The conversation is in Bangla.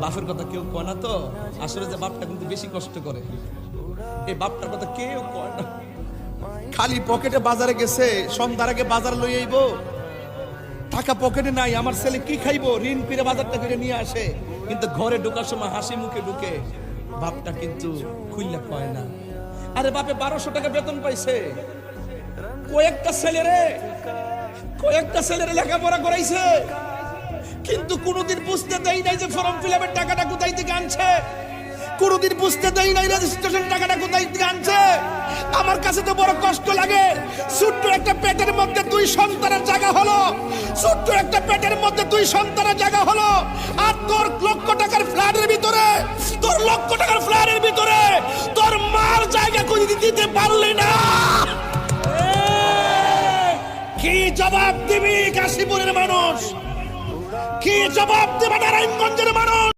বাপের কথা কেউ কয় না তো, আসলে যে বাপটা কিন্তু বেশি কষ্ট করে, এই বাপটার কথা কেউ কয় না। খালি পকেটে বাজারে গেছে, সন্ধ্যার আগে বাজার লই আইব, টাকা পকেটে নাই, আমার ছেলে কি খাইবো, ঋণ করে বাজারটা করে নিয়ে আসে, কিন্তু ঘরে ঢোকার সময় হাসি মুখে ঢুকে, বাপটা কিন্তু খুইলা কয় না। আরে বাপে 1200 টাকা বেতন পাইছে, কয়েকটা ছেলেরে লেখাপড়া করাইছে, কিন্তু কোনোদিন বুঝতে দেয় নাই যে ফর্ম ফিল আপের টাকাটা কোথায় থেকে আনছে, কোনোদিন বুঝতে দেয় নাই রেজিস্ট্রেশন টাকাটা কোথায় থেকে আনছে। আমার কাছে তো বড় কষ্ট লাগে, ছোট্ট একটা পেটের মধ্যে 2 সন্তানের জায়গা হলো, ছোট্ট একটা পেটের মধ্যে 2 সন্তানের জায়গা হলো, আর তোর লক্ষ টাকার ফ্ল্যাটের ভিতরে, তোর লক্ষ টাকার ফ্ল্যাটের ভিতরে তোর মার জায়গা করে দিতে পারলি না। কি জবাব দিবি কাশীপুরের মানুষ, কি জবাব দেবে নারায়ণগঞ্জের মানুষ?